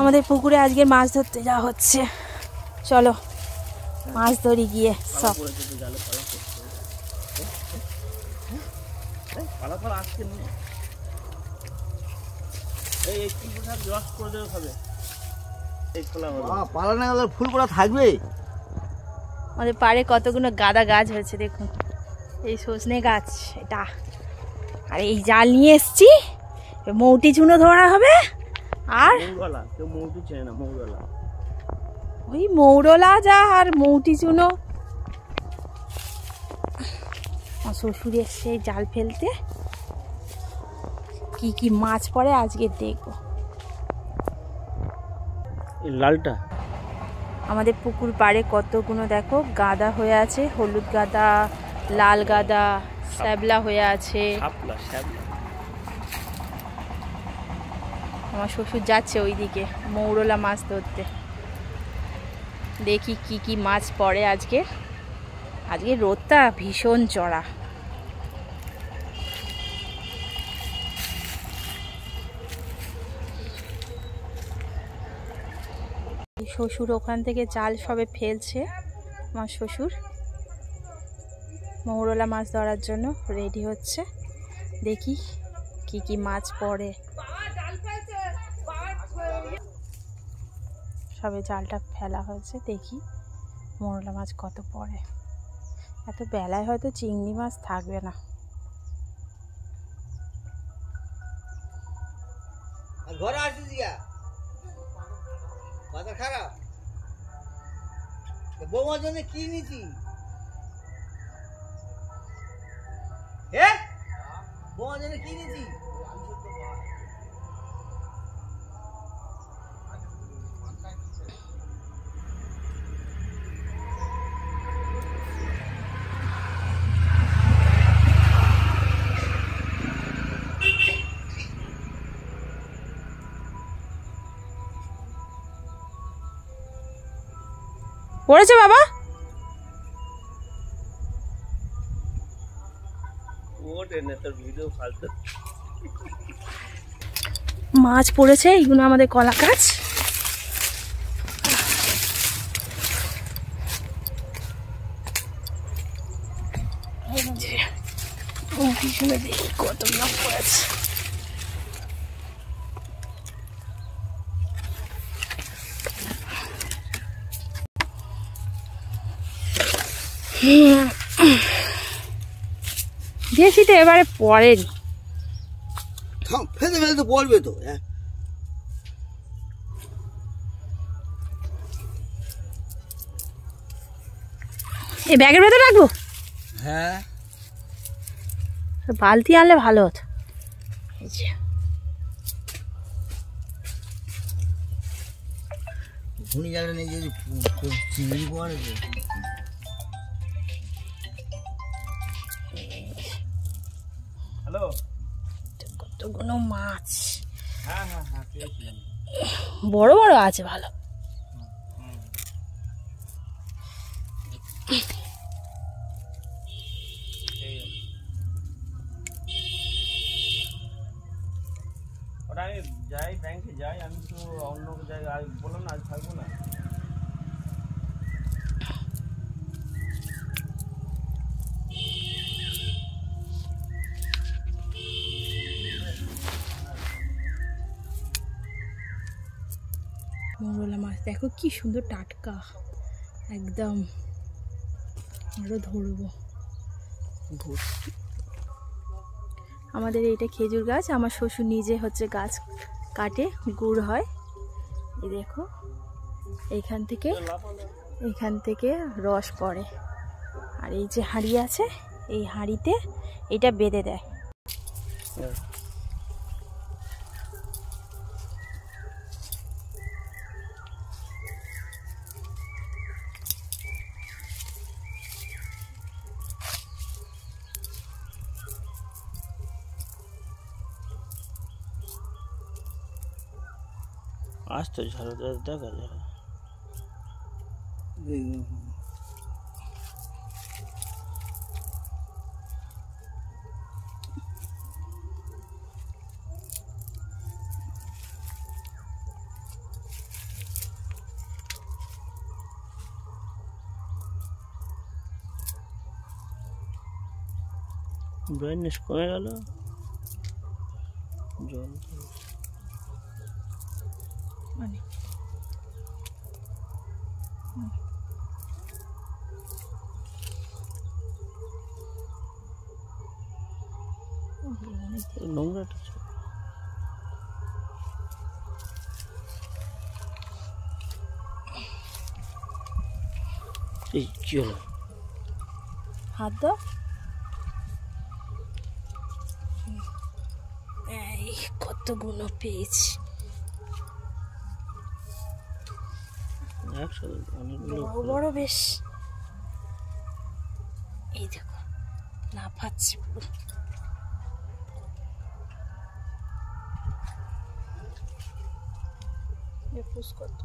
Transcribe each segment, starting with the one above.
আমাদের পুকুরে আজকে মাছ ধরতে যাওয়া হচ্ছে। চলো মাছ ধরি গিয়ে সব। ফুল করা থাকবে। আমাদের পাড়ে কতগুলো গাঁদা গাছ হয়েছে দেখুন, এই সজনে গাছ এটা। আর এই জাল নিয়ে এসছি, মৌটি চুনো ধরা হবে। আর ওই মৌরলা যা আর মৌটি চুনো। শ্বশুর এসছে জাল ফেলতে, কি কি মাছ পড়ে আজকে দেখবো। লালটা আমাদের পুকুর পাড়ে কতগুলো দেখো গাঁদা হয়ে আছে, হলুদ গাঁদা, লাল গাঁদা, শ্যাবলা হয়ে আছে। আমার শ্বশুর যাচ্ছে ওইদিকে মৌরলা মাছ ধরতে। দেখি কি কি মাছ পড়ে আজকে। আজকে রোদটা ভীষণ চড়া। শ্বশুর ওখান থেকে জাল সবে ফেলছে। আমার শ্বশুর মৌরলা মাছ ধরার জন্য রেডি হচ্ছে। দেখি কি কি মাছ পড়ে। সবে জালটা ফেলা হয়েছে, দেখি মৌরলা মাছ কত পড়ে। এত বেলায় হয়তো চিংড়ি মাছ থাকবে না। ঘরে আসছিস গিয়া বাজার খারাপ। বৌমার জন্য কি নিছি? বৌমার জন্য কি নিছি? পড়েছে বাবা? মাছ পড়েছে, এইগুলো আমাদের কলা গাছ। দেখি কতগুলো পড়েছে। বেশি তো এবারে পড়েনি। ফেলে ফেলে তো পড়বে তো। এই ব্যাগের ভেতরে রাখবো? হ্যাঁ, বালতি আনলে ভালো হতো। ঘুনি জালটা নিয়ে যদি চিংড়ি পড়ে কতগুলো মাছ। বড় বড় আছে ভালো। ওটা আমি যাই ব্যাংকে যাই, আমি তো অন্য জায়গায় বললাম না আজ থাকবো না। মৌরলা মাছ দেখো কি সুন্দর টাটকা একদম। আরো ধরবো। আমাদের এইটা খেজুর গাছ, আমার শ্বশুর নিজে হচ্ছে গাছ কাটে, গুড় হয়। এই দেখো এইখান থেকে রস পড়ে। আর এই যে হাঁড়ি আছে, এই হাঁড়িতে এটা বেঁধে দেয়। আসতো ঝাড়ু দেখা যায়। ব্রাইটনেস কমে গেল, জল মানে নোংরাটা এই কি হলো? হাত দাও। এই কতগুলো পেয়েছি, একসাথে অনেকগুলো বড় বড় বেশ। এই দেখো লাফাচ্ছে পুরো। পুষ কত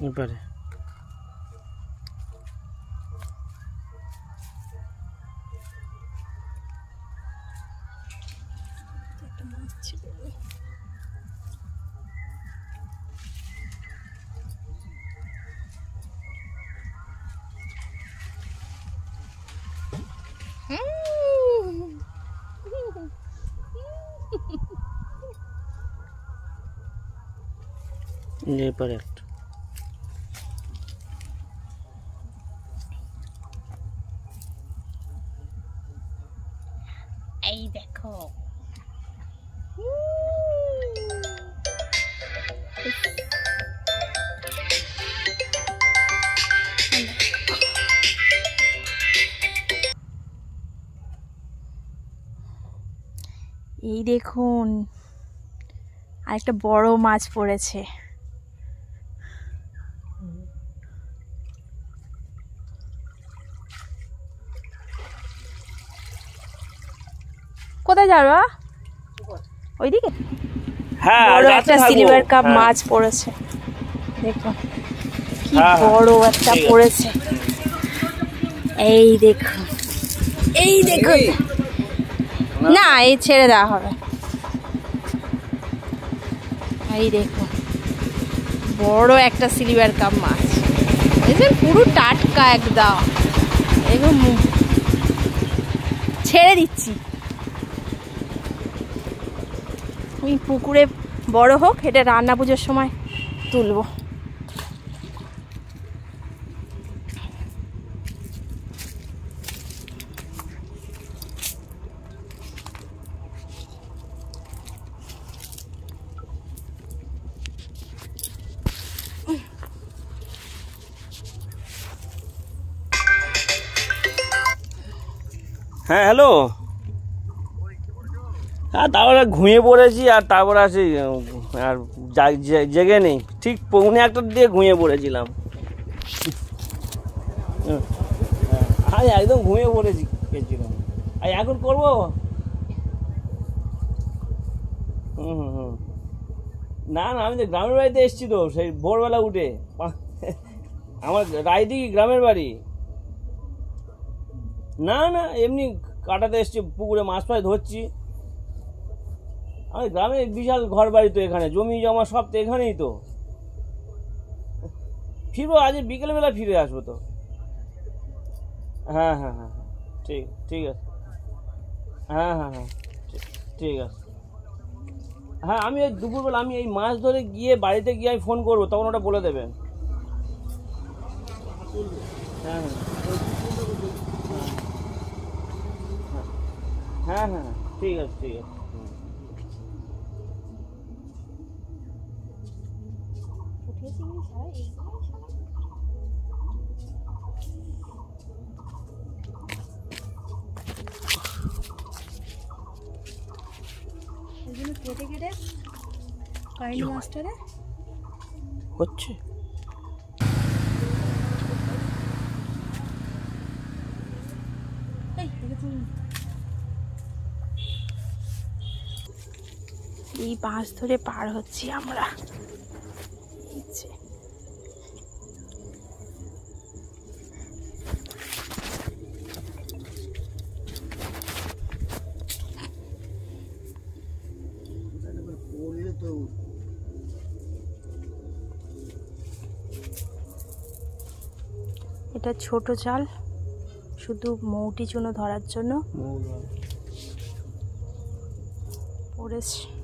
এবারে একটা মাছ ছিল। এবারে একটা এই দেখো এই দেখুন আরেকটা বড় মাছ পড়েছে। কোথায় যাবা? ওইদিকে হ্যাঁ বড় একটা সিলভার কাপ মাছ পড়েছে, দেখুন কি বড় একটা পড়েছে। এই দেখুন, এই দেখুন, না এই ছেড়ে দেওয়া হবে। এই দেখুন বড় একটা সিলভার কাপ মাছ, দেখুন পুরো টাটকা একদম। দেখুন ছেড়ে দিচ্ছি, ওই পুকুরে বড় হোক, এটা রান্না পুজোর সময় তুলবো। হ্যাঁ হ্যালো, হ্যাঁ তারপরে ঘুমিয়ে পড়েছি, আর তারপরে আসি আর জেগে নেই, ঠিক 1:45 দিয়ে ঘুমিয়ে পড়েছিলাম। আজ একদম ঘুমিয়ে পড়েছি গেছিলাম। আর এখন করবো। হুম, না না, আমি তো গ্রামের বাড়িতে এসেছি তো, সেই ভোরবেলা উঠে। আমার রায়দিঘি গ্রামের বাড়ি। না না, এমনি কাটাতে এসছি, পুকুরে মাছ ফাছ ধরছি। আমি গ্রামে বিশাল ঘর বাড়ি তো, এখানে জমি জমা সব তো এখানেই তো। ফিরবো আজ বিকেলবেলা, ফিরে আসবো তো। হ্যাঁ হ্যাঁ হ্যাঁ হ্যাঁ, ঠিক ঠিক আছে। হ্যাঁ হ্যাঁ হ্যাঁ, ঠিক আছে। হ্যাঁ আমি এই দুপুরবেলা আমি এই মাছ ধরে গিয়ে বাড়িতে গিয়ে আমি ফোন করবো, তখন ওটা বলে দেবেন। হ্যাঁ হ্যাঁ হ্যাঁ হ্যাঁ, ঠিক আছে ঠিক আছে। কেটে কেটে কারেন্ট মাস্টারে হচ্ছে। এই বাঁশ ধরে পার হচ্ছি আমরা। এটা ছোট জাল, শুধু মৌটি চুনো ধরার জন্য। মৌল। পড়েছে।